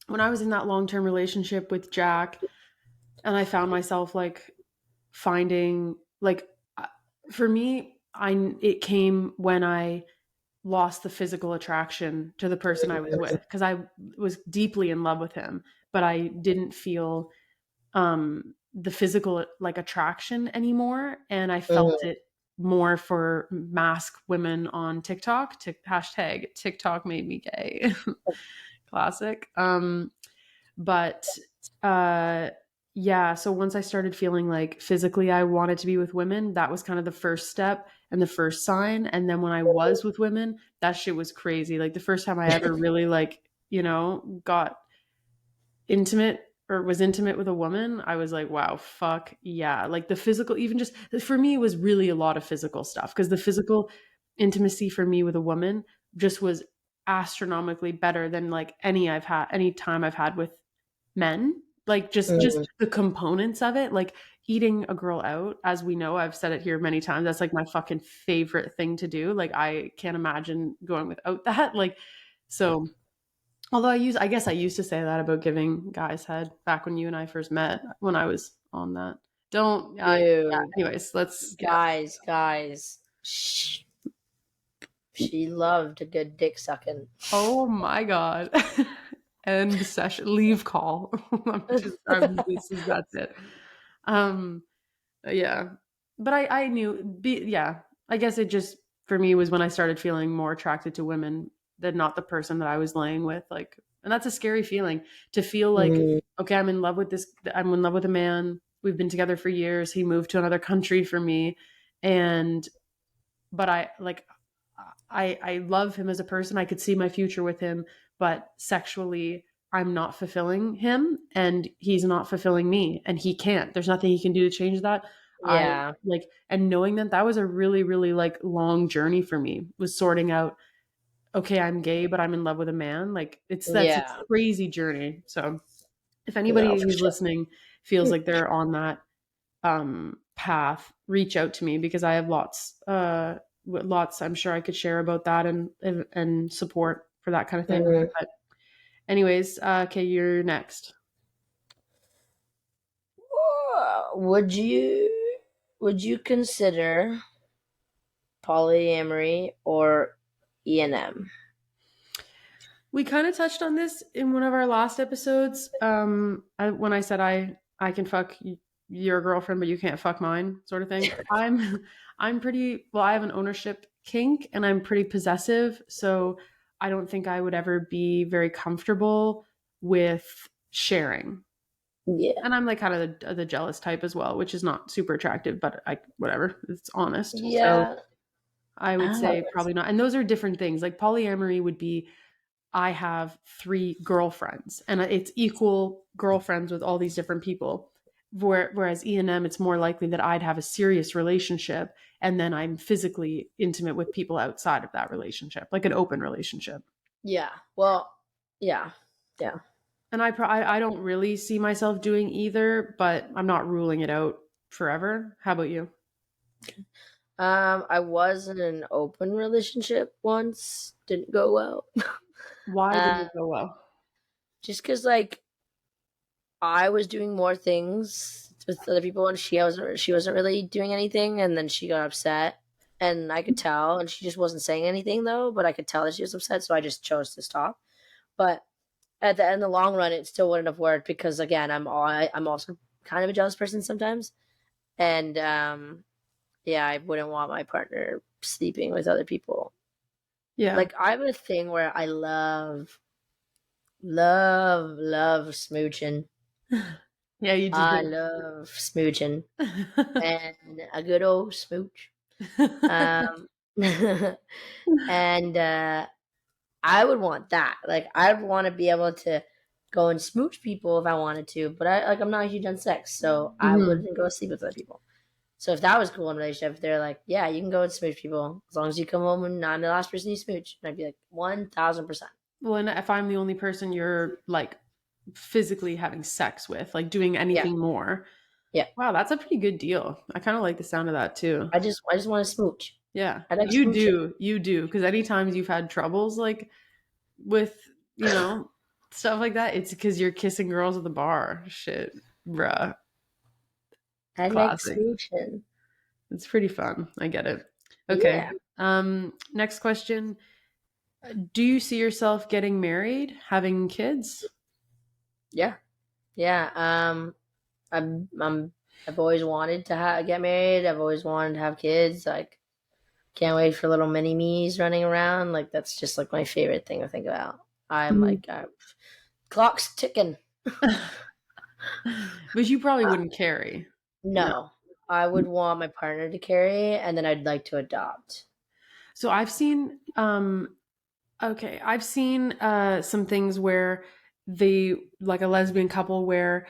When I was in that long-term relationship with Jack, and I found myself like finding like, for me, it came when I lost the physical attraction to the person I was with, because I was deeply in love with him, but I didn't feel the physical like attraction anymore, and I felt it more for mask women on TikTok. Hashtag TikTok made me gay. Classic. But yeah, so once I started feeling like physically I wanted to be with women, that was kind of the first step and the first sign. And then when I was with women, that shit was crazy. Like the first time I ever really like, got intimate or was intimate with a woman, I was like, wow, fuck yeah. Like the physical, even just for me, it was really a lot of physical stuff, because the physical intimacy for me with a woman just was astronomically better than like any time I've had with men. Like just the components of it, like eating a girl out, as we know, I've said it here many times, that's like my fucking favorite thing to do. Like I can't imagine going without that. Like, so although I guess I used to say that about giving guys head back when you and I first met, when I was on that. Don't, yeah, Dude, anyways, let's, guys. Shh. She loved a good dick sucking. oh my God. End session, leave call. That's it. Yeah. But I knew, yeah, I guess it just, for me, was when I started feeling more attracted to women than not the person that I was laying with. Like, and that's a scary feeling, to feel like, okay, I'm in love with a man. We've been together for years. He moved to another country for me. But I love him as a person. I could see my future with him, but sexually, I'm not fulfilling him and he's not fulfilling me and he can't. There's nothing he can do to change that. I Yeah. like, and knowing that that was a really, really like long journey for me, was sorting out, okay, I'm gay, but I'm in love with a man. Like that's a Yeah. crazy journey. So if No, anybody for who's sure. listening feels like they're on that path, reach out to me, because I have lots I'm sure I could share about that, and support for that kind of thing. Mhm. But anyways, okay, you're next. Would you consider polyamory or E&M? We kind of touched on this in one of our last episodes. When I said I can fuck your girlfriend, but you can't fuck mine, sort of thing. I'm pretty well. I have an ownership kink, and I'm pretty possessive, so I don't think I would ever be very comfortable with sharing. Yeah. And I'm like kind of the jealous type as well, which is not super attractive, but whatever. It's honest. So Yeah. I would Oh, say probably not. And those are different things. Like polyamory would be, I have 3 girlfriends and it's equal girlfriends with all these different people. Whereas E&M, it's more likely that I'd have a serious relationship and then I'm physically intimate with people outside of that relationship, like an open relationship. yeah. Well, yeah. Yeah. And I don't really see myself doing either, but I'm not ruling it out forever. How about you? I was in an open relationship once. Didn't go well. Why didn't uh, it go well? just because like I was doing more things with other people, and she wasn't really doing anything, and then she got upset, and I could tell, and she just wasn't saying anything though, but I could tell that she was upset, so I just chose to stop. But in the long run, it still wouldn't have worked because again, I'm also kind of a jealous person sometimes, and yeah, I wouldn't want my partner sleeping with other people. Yeah. Like I have a thing where I love smooching. Yeah, you I do. love smooching and a good old smooch. Um, and I would want that. Like I'd want to be able to go and smooch people if I wanted to, but I'm not huge on sex, so I Mhm. wouldn't go sleep with other people. So if that was cool in a relationship, if they're like, yeah, you can go and smooch people as long as you come home and I'm the last person you smooch, and I'd be like 1,000%. Well, and if I'm the only person you're like physically having sex with, like doing Yeah, anything more, yeah. wow, that's a pretty good deal. I kind of like the sound of that too. I just want to smooch. Yeah, I like smooching. you do. Because anytime you've had troubles like with, you know, stuff like that, it's because you're kissing girls at the bar. Shit, bruh. I like Classic. smooching. It's pretty fun. I get it. Okay. Yeah, Next question. Do you see yourself getting married, having kids? yeah, yeah. I've always wanted to get married. I've always wanted to have kids. Like, can't wait for little mini me's running around. Like, that's just like my favorite thing to think about. I'm Mhm. like, clock's ticking. But you probably Uh, wouldn't carry. No. no, I would want my partner to carry, and then I'd like to adopt. So I've seen I've seen some things where they, like a lesbian couple where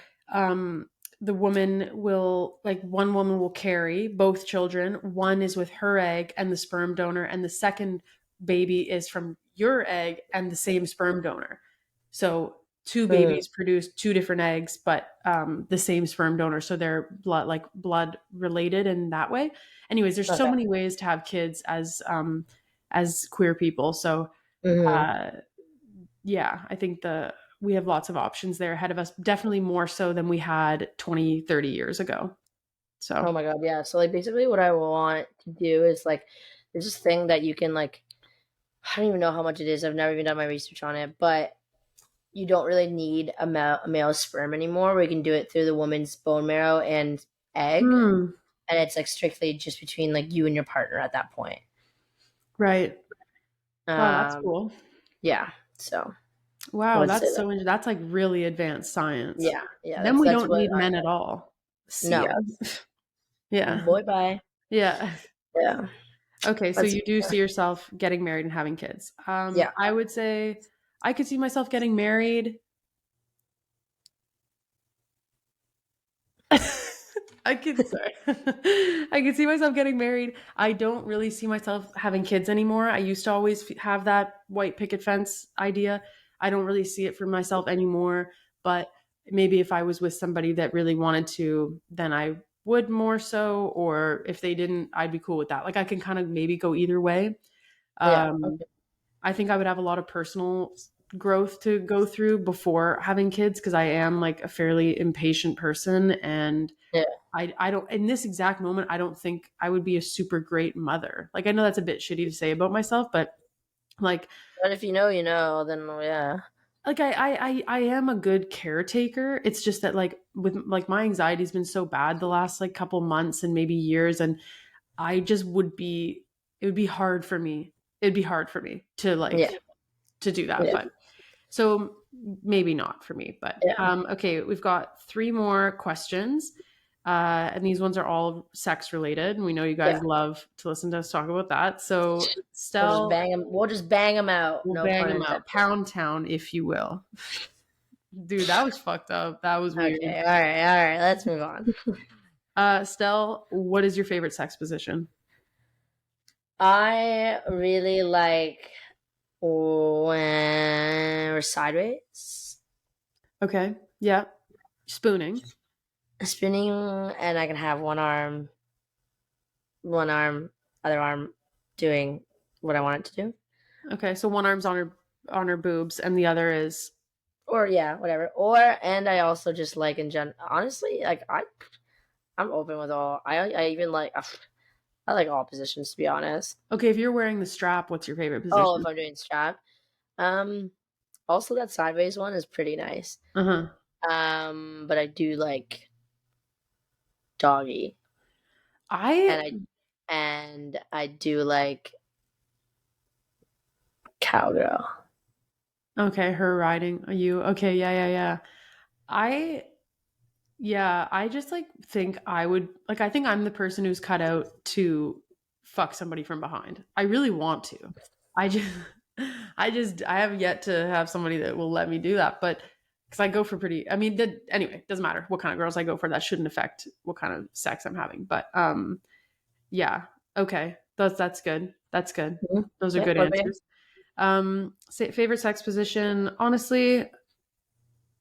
the woman will, like, one woman will carry both children. One is with her egg and the sperm donor, and the second baby is from your egg and the same sperm donor. So two Mm, babies produce 2 different eggs, but the same sperm donor. So they're blood related in that way. Anyways, there's so okay. many ways to have kids as queer people. So Hmm. uh, yeah, I think we have lots of options there ahead of us, definitely more so than we had 20, 30 years ago. So, Oh my god, yeah. So like basically what I want to do is like there's this thing that you can like I don't even know how much it is. I've never even done my research on it, but you don't really need a male sperm anymore. We can do it through the woman's bone marrow and egg, hmm, and it's like strictly just between like you and your partner at that point. right. Wow, that's Um, cool. yeah. So I Wow, would say that's that. that's like really advanced science. Yeah, yeah. Then That's we that's don't what need men at all. See no. ya. Yeah. Boy, bye. Yeah. Yeah. Okay, so That's you do see yourself getting married and having kids. yeah. I would say I could see myself getting married. I could say I could see myself getting married. I don't really see myself having kids anymore. I used to always have that white picket fence idea. I don't really see it for myself anymore, but maybe if I was with somebody that really wanted to, then I would more so, or if they didn't, I'd be cool with that. Like I can kind of maybe go either way. Yeah. Um, Okay. I think I would have a lot of personal growth to go through before having kids because I am like a fairly impatient person, and Yeah. I don't, in this exact moment, I don't think I would be a super great mother. Like I know that's a bit shitty to say about myself, but like But if you know, you know, then yeah. I am a good caretaker. It's just that like with like my anxiety's been so bad the last like couple months and maybe years, and I just would be, it would be hard for me. It'd be hard for me to Yeah. like to do that. Yeah. But so maybe not for me. But Yeah. okay, we've got 3 more questions. And these ones are all sex related, and we know you Yeah. guys love to listen to us talk about that. So We'll just Stell, bang them. We'll just bang them out. we'll No bang pun them out. intended. Pound town, if you will. Dude, that was fucked up. That was weird. Okay. All right. All right. Let's move on. Stell, what is your favorite sex position? I really like when we're sideways, Okay. Yeah. Spooning. spinning, and I can have one arm, other arm doing what I want it to do. Okay. So one arm's on her boobs and the other is Or yeah, whatever. Or and I also just like in general. Honestly, like I'm open with all. I even like I like all positions to be honest. okay, if you're wearing the strap, what's your favorite Oh, if position? I'm doing strap. Um, Also that sideways one is pretty nice. Uh-huh. But I do like doggy, I and I do like cowgirl. okay, her riding you. Okay, yeah. I yeah, I just like think I would like I think I'm the person who's cut out to fuck somebody from behind. I really want to. I just I have yet to have somebody that will let me do that, but because I go for pretty I mean anyway, doesn't matter what kind of girls I go for, that shouldn't affect what kind of sex I'm having. But yeah, okay. That's good. That's good. Mhm. Those are Yeah, good what about you? answers. Favorite sex position, honestly,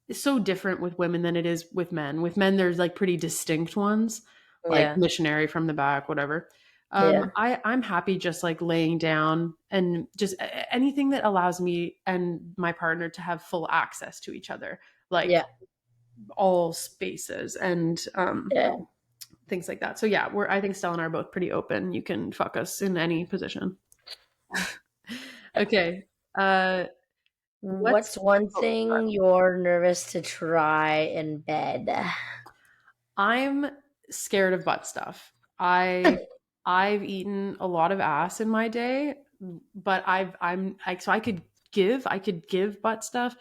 it's so different with women than it is with men. With men, there's like pretty distinct ones, like Yeah, missionary from the back, whatever. yeah, I'm happy just like laying down and just anything that allows me and my partner to have full access to each other, like yeah, all spaces and yeah. things like that. So yeah, I think Stella and I are both pretty open. You can fuck us in any position. Okay. What's What's one oh, sorry. thing you're nervous to try in bed? I'm scared of butt stuff. I've eaten a lot of ass in my day, but I'm like so I could give butt stuff,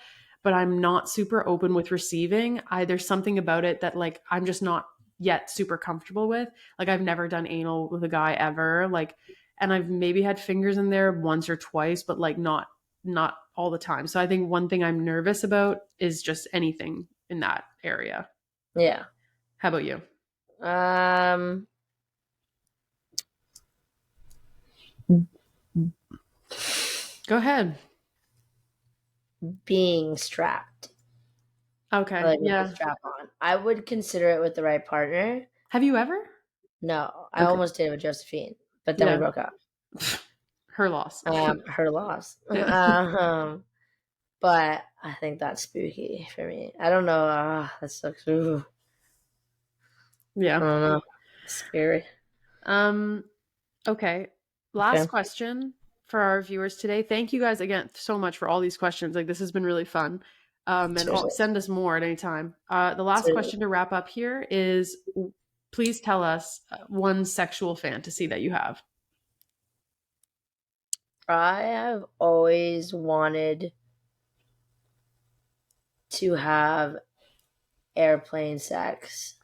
but I'm not super open with receiving. There's something about it that like I'm just not yet super comfortable with. Like I've never done anal with a guy ever. Like and I've maybe had fingers in there once or twice, but like not all the time. So I think one thing I'm nervous about is just anything in that area. Yeah. How about you? Um, Go ahead. being strapped. Okay. Like with the Yeah. strap on. I would consider it with the right partner. Have you ever? No, I Okay. almost did with Josephine, but then we Yeah. broke up. Her loss. Her loss. Yeah. But I think that's spooky for me. I don't know. That sucks. Ooh, I Yeah. don't know. Scary. Um, okay. Last Okay. question for our viewers today. Thank you guys again so much for all these questions. Like this has been really fun. And Seriously. send us more at any time. The last Seriously. question to wrap up here is please tell us one sexual fantasy that you have. I have always wanted to have airplane sex.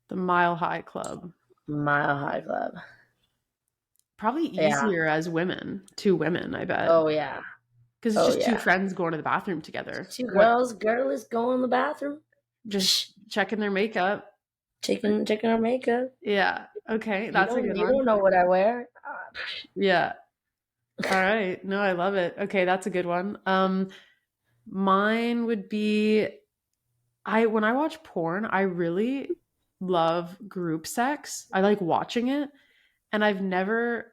The Mile High Club. Mile High Club. Probably Yeah. easier as women, 2 women, I bet. Oh yeah. Because it's Oh just 2 yeah. friends going to the bathroom together. Two What girls. Girl is going to the bathroom. just checking their makeup. Checking our makeup. Yeah. Okay, that's a good You one. don't know what I wear. Yeah. All right. No, I love it. Okay, that's a good one. Mine would be when I watch porn, I really love group sex. I like watching it, and I've never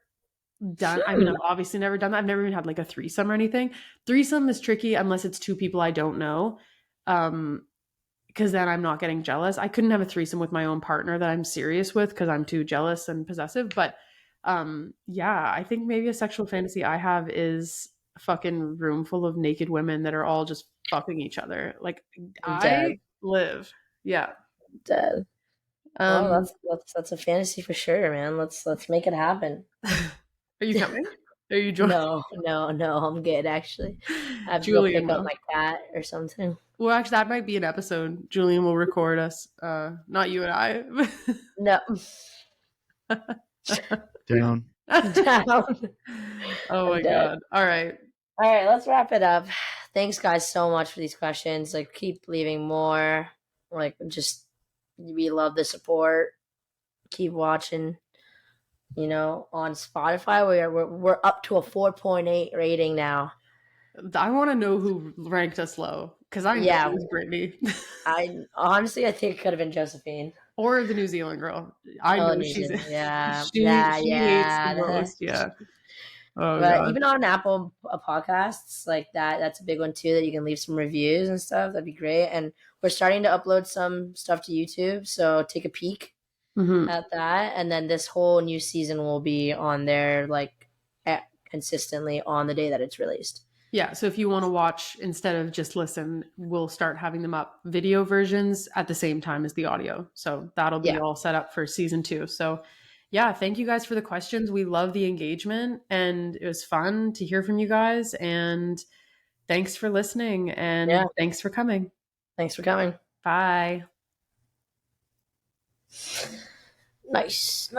I mean, I've obviously never done that. I've never even had like a threesome or anything. Threesome is tricky unless it's two people I don't know. Because then I'm not getting jealous. I couldn't have a threesome with my own partner that I'm serious with because I'm too jealous and possessive. But yeah, I think maybe a sexual fantasy I have is a fucking room full of naked women that are all just fucking each other. Like I'm I dead. live. Yeah. Dead. Well, Um that's a fantasy for sure, man. Let's make it happen. are you coming? Are you joining? No, I'm good actually. I have to go Julian pick up will. my cat or something. Well, actually, that might be an episode. Julian will record us. Not you and I. No. Down. Down. Oh I'm my dead. god. All right. All right, let's wrap it up. Thanks, guys, so much for these questions. Like, keep leaving more. Like, just we love the support. Keep watching. On Spotify, we're up to a 4.8 rating now. I want to know who ranked us low because I know it Yeah, was Brittany I think it could have been Josephine. or the New Zealand girl. I Oh, know New she's Zealand. Yeah, she hates the most. Yeah. Oh But god. even on Apple podcasts like that, that's a big one too. That you can leave some reviews and stuff. That'd be great. And we're starting to upload some stuff to YouTube, so take a peek Hmm. at that. And then this whole new season will be on there, like consistently on the day that it's released. Yeah. So if you want to watch instead of just listen, we'll start having them up video versions at the same time as the audio. So that'll be Yeah, all set up for season 2. So yeah, thank you guys for the questions. We love the engagement and it was fun to hear from you guys. And thanks for listening yeah. and thanks for coming. Thanks for coming. Bye. Nice.